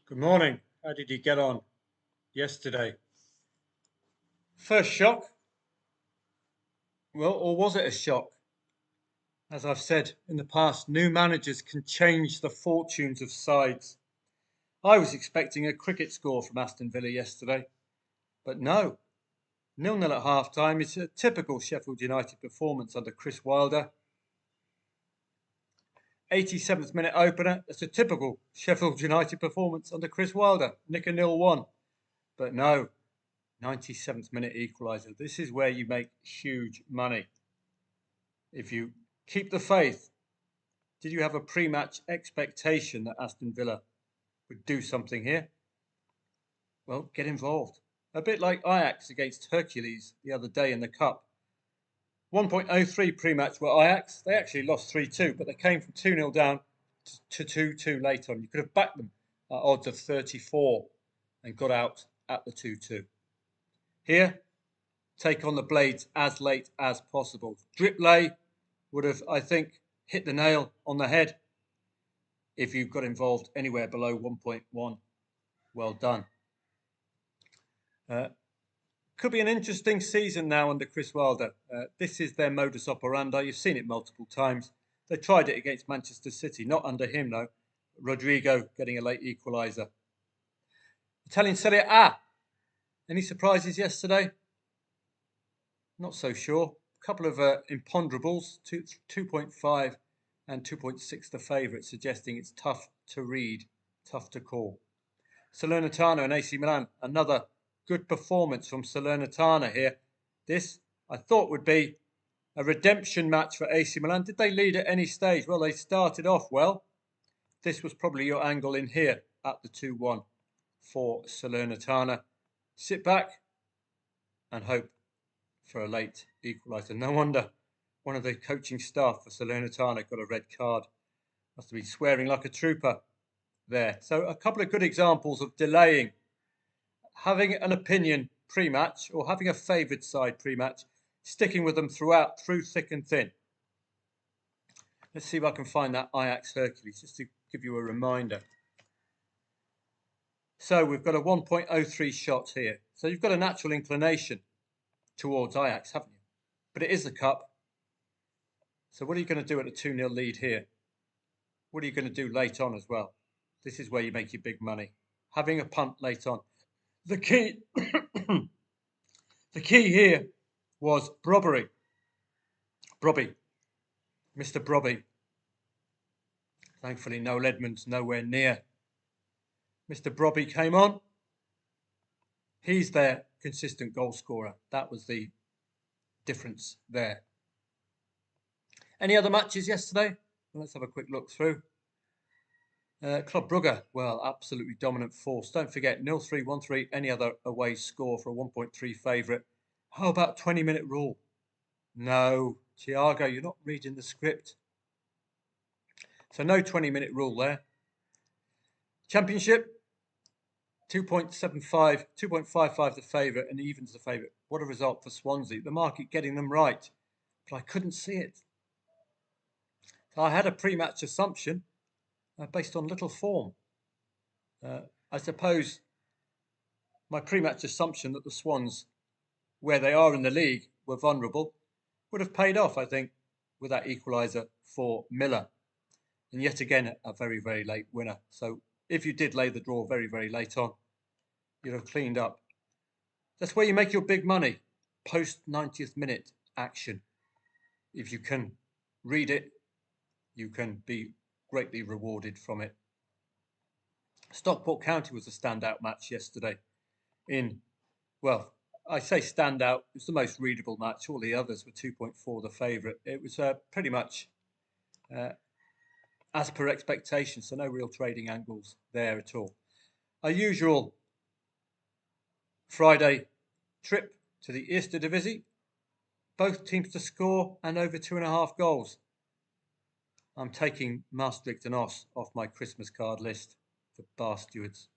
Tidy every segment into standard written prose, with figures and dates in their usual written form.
Good morning. How did you get on yesterday? First shock? Well, or was it a shock? As I've said in the past, new managers can change the fortunes of sides. I was expecting a cricket score from Aston Villa yesterday, but no. 0-0 at half-time is a typical Sheffield United performance under Chris Wilder. 87th minute opener, it's a typical Sheffield United performance under Chris Wilder. Nick a 0-1. But no, 97th minute equaliser. This is where you make huge money. If you keep the faith, did you have a pre-match expectation that Aston Villa would do something here? Well, get involved. A bit like Ajax against Hercules the other day in the Cup. 1.03 pre-match were Ajax. They actually lost 3-2, but they came from 2-0 down to 2-2 late on. You could have backed them at odds of 34 and got out at the 2-2. Here, take on the Blades as late as possible. Drip lay would have, I think, hit the nail on the head if you got involved anywhere below 1.1. Well done. Could be an interesting season now under Chris Wilder. This is their modus operandi. You've seen it multiple times. They tried it against Manchester City, not under him though. Rodrigo getting a late equaliser. Italian Serie A. Any surprises yesterday? Not so sure. A couple of imponderables, 2.5 and 2.6 the favourite, suggesting it's tough to read, tough to call. Salernitana and AC Milan, another good performance from Salernitana here. This, I thought, would be a redemption match for AC Milan. Did they lead at any stage? Well, they started off well. This was probably your angle in here at the 2-1 for Salernitana. Sit back and hope for a late equaliser. No wonder one of the coaching staff for Salernitana got a red card. Must have been swearing like a trooper there. So a couple of good examples of delaying, having an opinion pre-match or having a favoured side pre-match, sticking with them throughout, through thick and thin. Let's see if I can find that Ajax Hercules, just to give you a reminder. So we've got a 1.03 shot here. So you've got a natural inclination towards Ajax, haven't you? But it is the Cup. So what are you going to do at a 2-0 lead here? What are you going to do late on as well? This is where you make your big money. Having a punt late on. The key, the key here was Brobby. Mr. Brobby. Thankfully, Noel Edmonds nowhere near. Mr. Brobby came on. He's their consistent goal scorer. That was the difference there. Any other matches yesterday? Well, let's have a quick look through. Club Brugge, well, absolutely dominant force. Don't forget, 0-3, 1-3, any other away score for a 1.3 favourite. How about 20-minute rule? No, Thiago, you're not reading the script. So no 20-minute rule there. Championship, 2.75, 2.55 the favourite and evens the favourite. What a result for Swansea. The market getting them right, but I couldn't see it. So I had a pre-match assumption based on little form. I suppose my pre-match assumption that the Swans, where they are in the league, were vulnerable, would have paid off, I think, with that equaliser for Miller. And yet again, a very, very late winner. So if you did lay the draw very, very late on, you'd have cleaned up. That's where you make your big money, post 90th minute action. If you can read it, you can be greatly rewarded from it. Stockport County was a standout match yesterday. Well, I say standout, it was the most readable match. All the others were 2.4 the favourite. It was pretty much as per expectation, so no real trading angles there at all. Our usual Friday trip to the Eerste both teams to score and over 2.5 goals. I'm taking Maastricht and Os off my Christmas card list for bar stewards.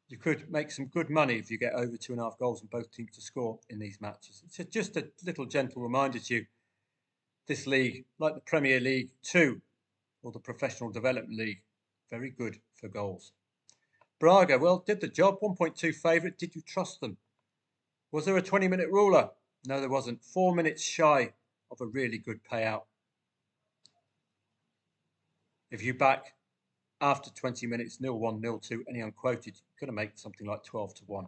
You could make some good money if you get over 2.5 goals and both teams to score in these matches. It's just a little gentle reminder to you, this league, like the Premier League 2 or the Professional Development League, very good for goals. Braga, well, did the job. 1.2 favourite. Did you trust them? Was there a 20-minute ruler? No, there wasn't. 4 minutes shy of a really good payout. If you back after 20 minutes, 0-1, 0-2, any unquoted, you're going to make something like 12-1.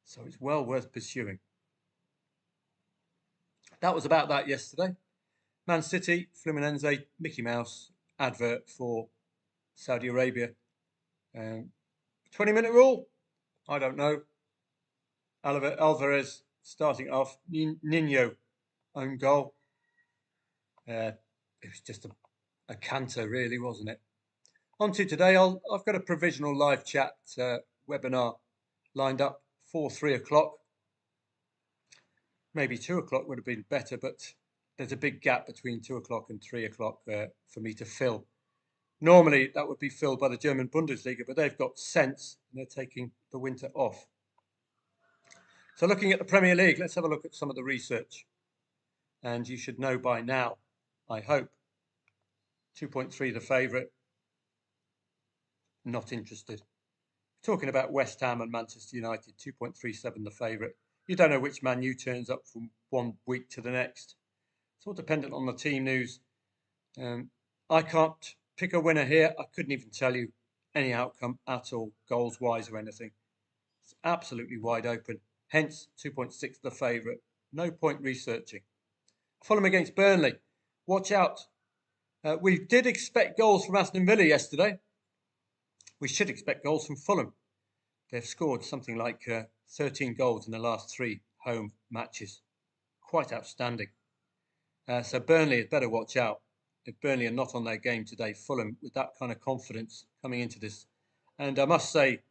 So it's well worth pursuing. That was about that yesterday. Man City, Fluminense, Mickey Mouse, advert for Saudi Arabia. 20-minute rule? I don't know. Alvarez starting off. Nino own goal. It was just a canter, really, wasn't it? On to today. I've got a provisional live chat webinar lined up for 3 o'clock. Maybe 2 o'clock would have been better, but there's a big gap between 2 o'clock and 3 o'clock for me to fill. Normally, that would be filled by the German Bundesliga, but they've got sense and they're taking the winter off. So looking at the Premier League, let's have a look at some of the research. And you should know by now, I hope, 2.3 the favourite. Not interested. Talking about West Ham and Manchester United, 2.37 the favourite. You don't know which Man U turns up from one week to the next. It's all dependent on the team news. I can't pick a winner here. I couldn't even tell you any outcome at all, goals-wise or anything. It's absolutely wide open. Hence, 2.6 the favourite. No point researching. Fulham against Burnley. Watch out. We did expect goals from Aston Villa yesterday. We should expect goals from Fulham. They've scored something like 13 goals in the last 3 home matches. Quite outstanding. So Burnley had better watch out. If Burnley are not on their game today, Fulham, with that kind of confidence coming into this. And I must say,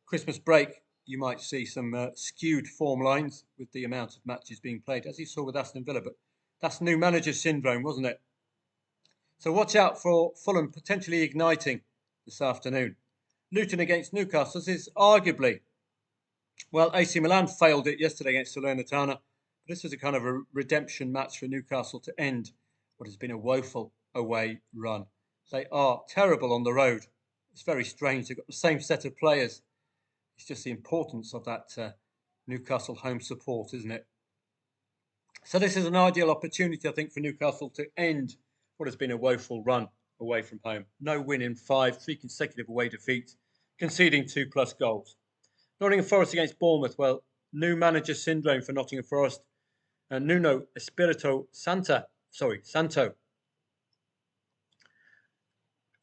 Christmas break, you might see some skewed form lines with the amount of matches being played, as you saw with Aston Villa. But that's new manager syndrome, wasn't it? So watch out for Fulham potentially igniting this afternoon. Luton against Newcastle. This is arguably, well, AC Milan failed it yesterday against Salernitana. This was a kind of a redemption match for Newcastle to end what has been a woeful away run. They are terrible on the road. It's very strange. They've got the same set of players. It's just the importance of that Newcastle home support, isn't it? So this is an ideal opportunity, I think, for Newcastle to end what has been a woeful run away from home. No win in 5, 3 consecutive away defeats, conceding 2+ goals. Nottingham Forest against Bournemouth. Well, new manager syndrome for Nottingham Forest. And Nuno Espirito Santo.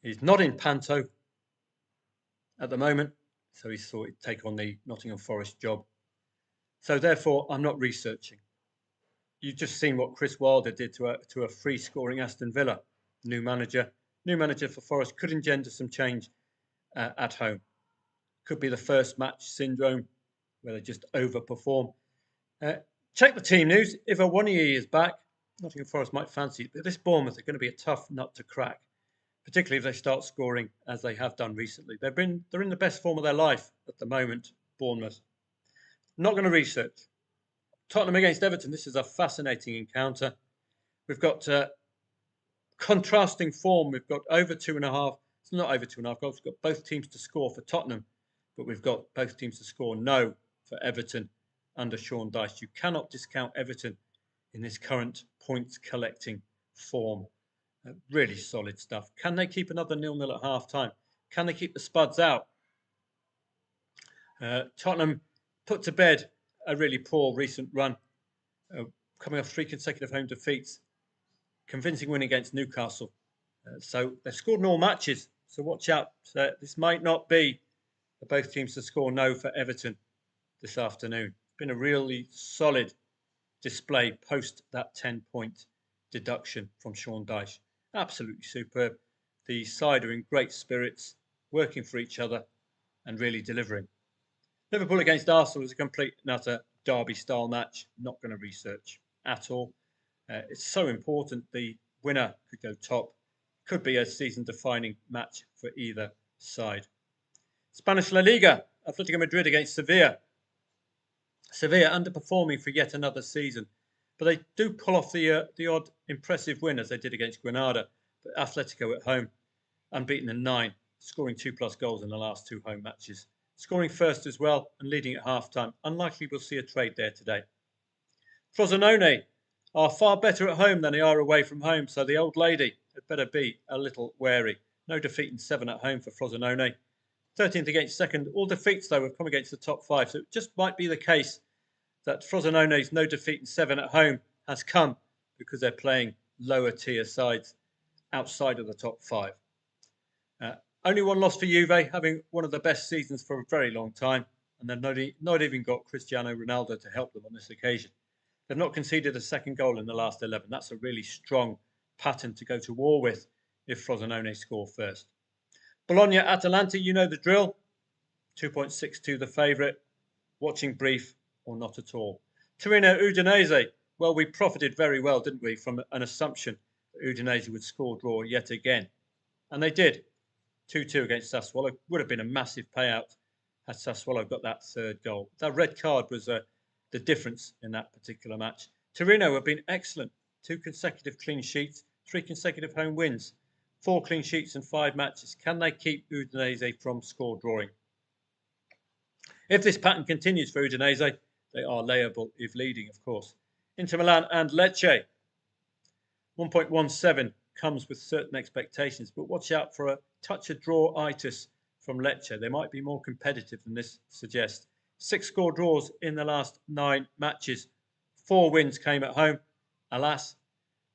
He's not in Panto at the moment, so he thought he'd take on the Nottingham Forest job. So therefore, I'm not researching. You've just seen what Chris Wilder did to a free-scoring Aston Villa. New manager for Forest could engender some change at home. Could be the first match syndrome where they just overperform. Check the team news. If Awoniyi is back, Nottingham Forest might fancy it. But this Bournemouth are going to be a tough nut to crack, particularly if they start scoring as they have done recently. They're in the best form of their life at the moment, Bournemouth. Not going to research. Tottenham against Everton. This is a fascinating encounter. We've got contrasting form. We've got over 2.5. It's not over 2.5 goals. We've got both teams to score for Tottenham, but we've got both teams to score no for Everton under Sean Dyche. You cannot discount Everton in this current points collecting form. Really solid stuff. Can they keep another 0-0 at half time? Can they keep the Spuds out? Tottenham put to bed a really poor recent run, coming off 3 consecutive home defeats. Convincing win against Newcastle. So they've scored in all matches. So watch out. This might not be for both teams to score no for Everton this afternoon. It's been a really solid display post that 10-point deduction from Sean Dyche. Absolutely superb. The side are in great spirits, working for each other and really delivering. Liverpool against Arsenal is a complete and utter derby-style match. Not going to research at all. It's so important. The winner could go top. Could be a season-defining match for either side. Spanish La Liga. Atletico Madrid against Sevilla. Sevilla underperforming for yet another season. But they do pull off the odd impressive win as they did against Granada. But Atletico at home, unbeaten in 9. scoring 2+ goals in the last 2 home matches. Scoring first as well and leading at half-time. Unlikely we'll see a trade there today. Frosinone are far better at home than they are away from home, so the old lady had better be a little wary. No defeat in 7 at home for Frosinone. 13th against second. All defeats, though, have come against the top 5, so it just might be the case that Frosinone's no defeat in 7 at home has come because they're playing lower tier sides outside of the top 5. Only one loss for Juve, having one of the best seasons for a very long time, and they've not even got Cristiano Ronaldo to help them on this occasion. They've not conceded a second goal in the last 11. That's a really strong pattern to go to war with if Frosinone score first. Bologna-Atalanta, you know the drill. 2.62 the favourite. Watching brief or not at all. Torino-Udinese. Well, we profited very well, didn't we, from an assumption that Udinese would score draw yet again. And they did. 2-2 against Sassuolo. Would have been a massive payout had Sassuolo got that 3rd goal. That red card was the difference in that particular match. Torino have been excellent. 2 consecutive clean sheets, 3 consecutive home wins, 4 clean sheets in 5 matches. Can they keep Udinese from score drawing? If this pattern continues for Udinese, they are layable if leading, of course. Inter Milan and Lecce. 1.17 comes with certain expectations, but watch out for a touch of draw-itis from Lecce. They might be more competitive than this suggests. 6 score draws in the last 9 matches. 4 wins came at home, alas.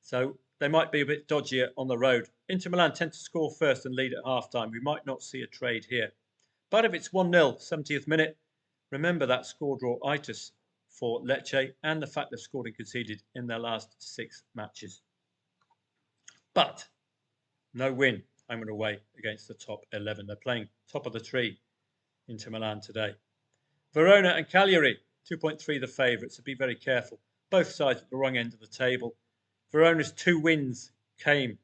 So they might be a bit dodgier on the road. Inter Milan tend to score first and lead at half-time. We might not see a trade here. But if it's 1-0, 70th minute, remember that score draw-itis for Lecce and the fact they've scored and conceded in their last 6 matches. But no win home and away against the top 11. They're playing top of the tree, Inter Milan today. Verona and Cagliari, 2.3 the favourites, so be very careful. Both sides at the wrong end of the table. Verona's 2 wins came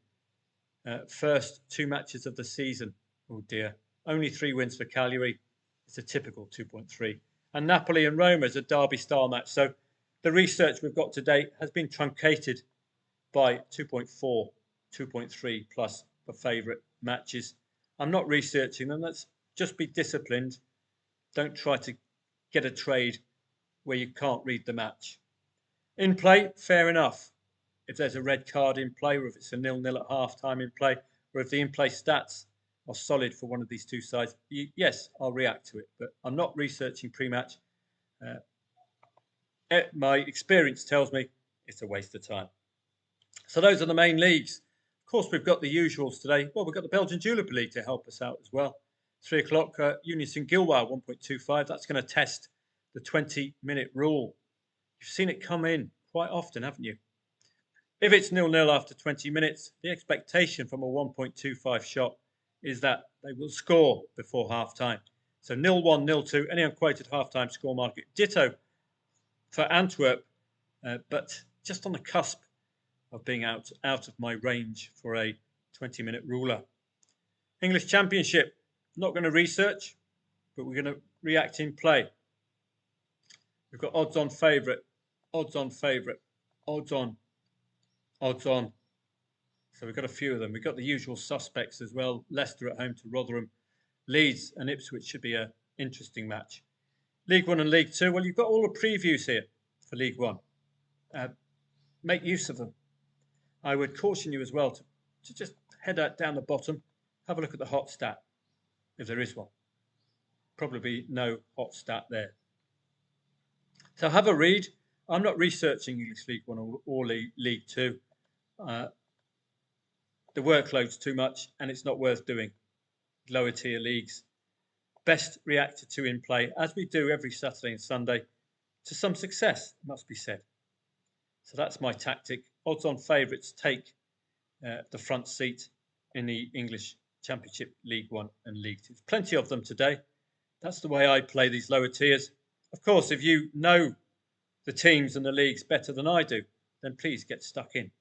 first 2 matches of the season. Oh dear. Only 3 wins for Cagliari. It's a typical 2.3. And Napoli and Roma is a derby-style match. So the research we've got to date has been truncated by 2.4, 2.3 plus the favourite matches. I'm not researching them. Let's just be disciplined. Don't try to get a trade where you can't read the match. In play, fair enough. If there's a red card in play, or if it's a 0-0 at half-time in play, or if the in-play stats are solid for one of these 2 sides, yes, I'll react to it. But I'm not researching pre-match. My experience tells me it's a waste of time. So those are the main leagues. Of course, we've got the usuals today. Well, we've got the Belgian Julep League to help us out as well. 3 o'clock, Union Saint-Gilloise, 1.25. That's going to test the 20-minute rule. You've seen it come in quite often, haven't you? If it's 0-0 after 20 minutes, the expectation from a 1.25 shot is that they will score before half-time. So 0-1, 0-2, any unquoted half-time score market. Ditto for Antwerp, but just on the cusp of being out of my range for a 20-minute ruler. English Championship, not going to research, but we're going to react in play. We've got odds on favourite, odds on favourite, odds on, odds on. So we've got a few of them. We've got the usual suspects as well. Leicester at home to Rotherham. Leeds and Ipswich should be an interesting match. League 1 and League 2. Well, you've got all the previews here for League 1. Make use of them. I would caution you as well to just head out down the bottom, have a look at the hot stat, if there is one. Probably no hot stat there. So have a read. I'm not researching English League 1 or League 2. The workload's too much and it's not worth doing. Lower tier leagues. Best reacted to in play, as we do every Saturday and Sunday, to some success, must be said. So that's my tactic. Odds on favourites take the front seat in the English Championship League 1 and League 2. There's plenty of them today. That's the way I play these lower tiers. Of course, if you know the teams and the leagues better than I do, then please get stuck in.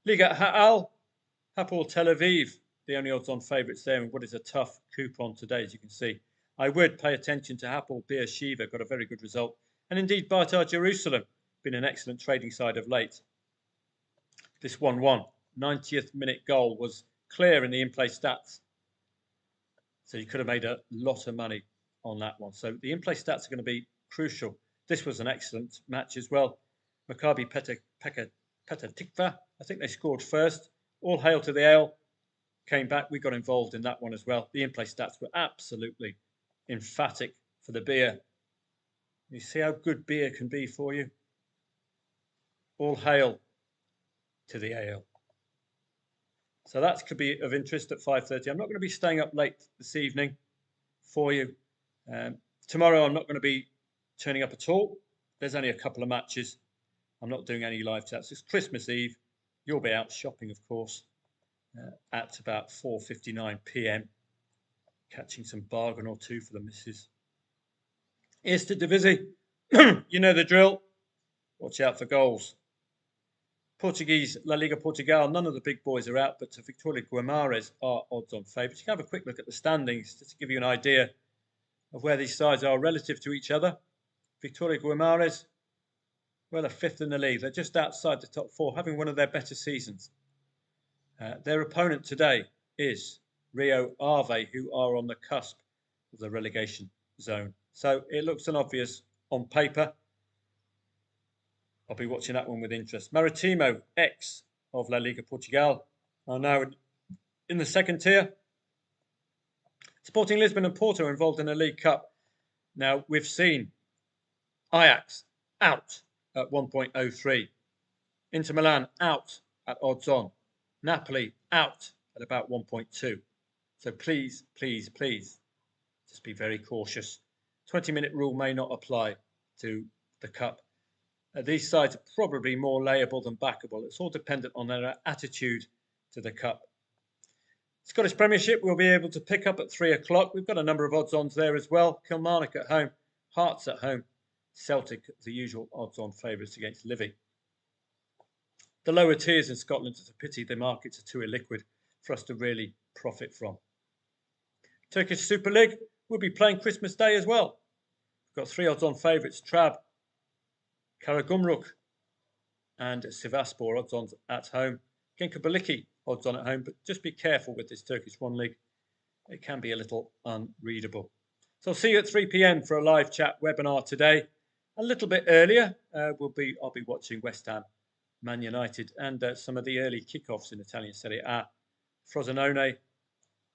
Liga Ha'al, Hapoel Tel Aviv, the only odds on favourites there in what is a tough coupon today, as you can see. I would pay attention to Hapoel Beersheva, got a very good result. And indeed, Beitar Jerusalem, been an excellent trading side of late. This 1-1, 90th minute goal was clear in the in-play stats. So you could have made a lot of money on that one. So the in-play stats are going to be crucial. This was an excellent match as well. Maccabi Petah Tikva, I think they scored first. All hail to the ale. Came back. We got involved in that one as well. The in-play stats were absolutely emphatic for the beer. You see how good beer can be for you? All hail to the ale. So that could be of interest at 5:30. I'm not going to be staying up late this evening for you. Tomorrow I'm not going to be turning up at all. There's only a couple of matches. I'm not doing any live chats. It's Christmas Eve. You'll be out shopping, of course, at about 4:59 p.m. Catching some bargain or two for the missus. Eerste Divisie. You know the drill. Watch out for goals. Portuguese La Liga Portugal, none of the big boys are out, but Victoria Guimarães are odds-on favourites. You can have a quick look at the standings just to give you an idea of where these sides are relative to each other. Victoria Guimarães, well, they're fifth in the league. They're just outside the top four, having one of their better seasons. Their opponent today is Rio Ave, who are on the cusp of the relegation zone. So it looks an obvious on paper. I'll be watching that one with interest. Maritimo, ex of La Liga Portugal, are now in the second tier. Sporting Lisbon and Porto are involved in a League Cup. Now, we've seen Ajax out at 1.03. Inter Milan out at odds on. Napoli out at about 1.2. So please, please, please, just be very cautious. 20-minute rule may not apply to the Cup. These sides are probably more layable than backable. It's all dependent on their attitude to the Cup. Scottish Premiership we'll be able to pick up at 3 o'clock. We've got a number of odds-ons there as well. Kilmarnock at home, Hearts at home, Celtic, the usual odds-on favourites against Livy. The lower tiers in Scotland, it's a pity the markets are too illiquid for us to really profit from. Turkish Super League will be playing Christmas Day as well. We've got 3 odds-on favourites, Trab, Karagumruk and Sivasspor odds-on at home. Genka odds-on at home, but just be careful with this Turkish One League. It can be a little unreadable. So I'll see you at 3 p.m. for a live chat webinar today. A little bit earlier, I'll be watching West Ham, Man United, and some of the early kickoffs in Italian Serie A. Frosinone,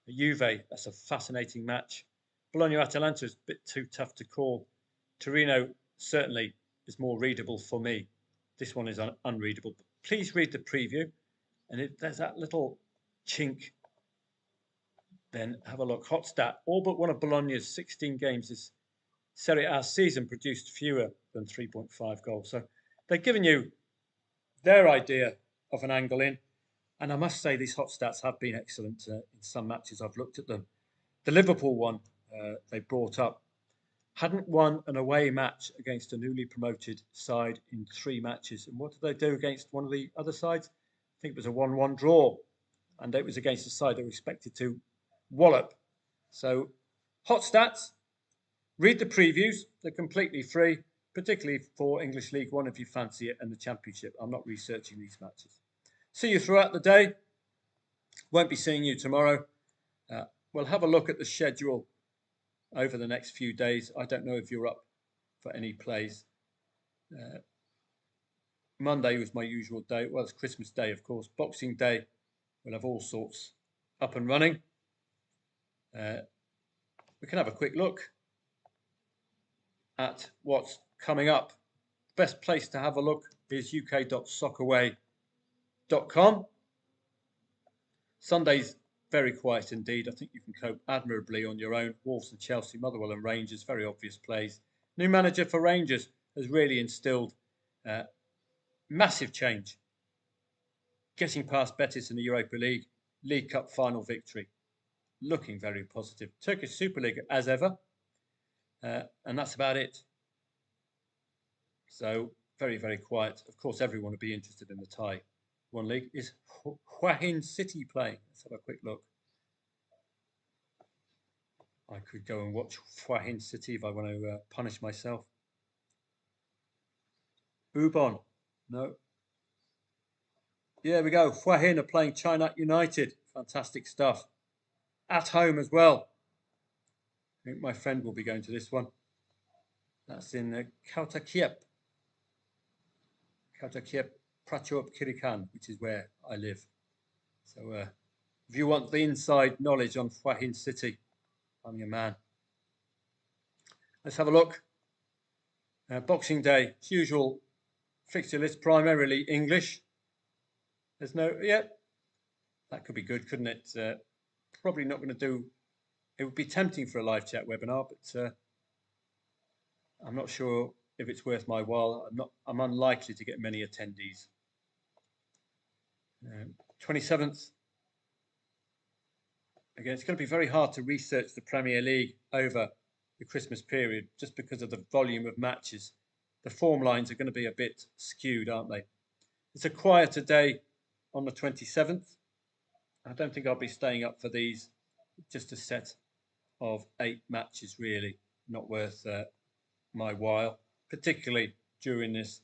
Juve, that's a fascinating match. Bologna-Atalanta is a bit too tough to call. Torino certainly is more readable for me. This one is unreadable. But please read the preview. And if there's that little chink, then have a look. Hot stat. All but one of Bologna's 16 games this Serie A season produced fewer than 3.5 goals. So they've given you their idea of an angle in. And I must say these hot stats have been excellent in some matches. I've looked at them. The Liverpool one they brought up hadn't won an away match against a newly promoted side in 3 matches. And what did they do against one of the other sides? I think it was a 1-1 draw. And it was against a side they were expected to wallop. So, hot stats. Read the previews. They're completely free, particularly for English League One if you fancy it, and the Championship. I'm not researching these matches. See you throughout the day. Won't be seeing you tomorrow. We'll have a look at the schedule over the next few days. I don't know if you're up for any plays. Monday was my usual day. Well, it's Christmas Day, of course. Boxing Day, we'll have all sorts up and running. We can have a quick look at what's coming up. The best place to have a look is uk.soccerway.com. Sunday's very quiet indeed. I think you can cope admirably on your own. Wolves and Chelsea, Motherwell and Rangers, very obvious plays. New manager for Rangers has really instilled massive change. Getting past Betis in the Europa League, League Cup final victory. Looking very positive. Turkish Super League as ever. And that's about it. So very, very quiet. Of course, everyone would be interested in the Thai One League. Is Hua Hin City playing? Let's have a quick look. I could go and watch Hua Hin City if I want to punish myself. Ubon. No. Yeah, we go. Hua Hin are playing China United. Fantastic stuff. At home as well. I think my friend will be going to this one. That's in Kautakiep, Prachuap Kirikan, which is where I live. So if you want the inside knowledge on Hua Hin City, I'm your man. Let's have a look. Boxing Day, as usual, fixture list primarily English. There's no, yeah, that could be good, couldn't it? Probably not going to do. It would be tempting for a live chat webinar, but I'm not sure if it's worth my while. I'm unlikely to get many attendees. 27th. Again, it's going to be very hard to research the Premier League over the Christmas period just because of the volume of matches. The form lines are going to be a bit skewed, aren't they? It's a quieter day on the 27th. I don't think I'll be staying up for these. Just a set of 8 matches, really. Not worth my while, particularly during this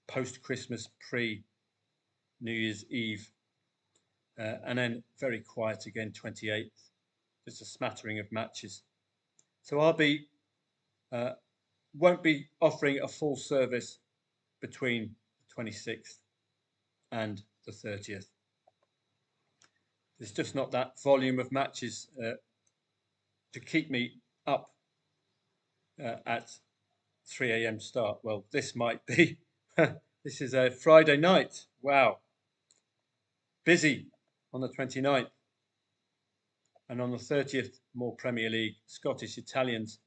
post-Christmas, pre-New Year's Eve. And then very quiet again, 28th. Just a smattering of matches. So I'll be won't be offering a full service between the 26th and the 30th. There's just not that volume of matches to keep me up at 3 a.m. start. Well, this might be. This is a Friday night. Wow. Busy on the 29th. And on the 30th, more Premier League. Scottish Italians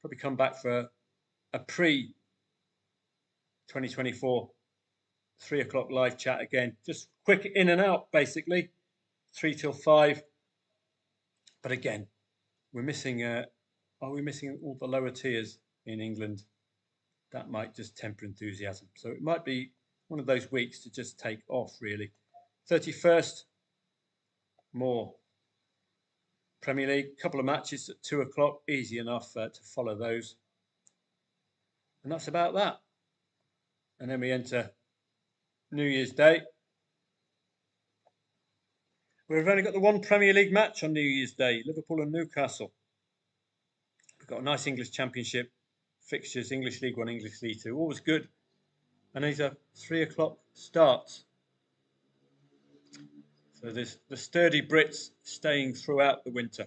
probably come back for a pre-2024 3 o'clock live chat again. Just quick in and out, basically. 3 till 5. But again, we're missing. Are we missing all the lower tiers in England? That might just temper enthusiasm. So it might be one of those weeks to just take off, really. 31st, more Premier League. Couple of matches at 2 o'clock. Easy enough to follow those. And that's about that. And then we enter New Year's Day. We've only got the one Premier League match on New Year's Day, Liverpool and Newcastle. We've got a nice English Championship fixtures, English League 1, English League 2, always good. And these are 3 o'clock starts. So there's the sturdy Brits staying throughout the winter.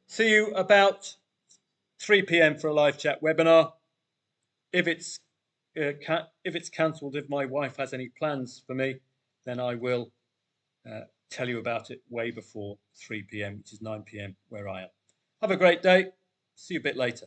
See you about 3 p.m. for a live chat webinar. If it's cancelled, if my wife has any plans for me, then I will tell you about it way before 3 p.m., which is 9 p.m. where I am. Have a great day. See you a bit later.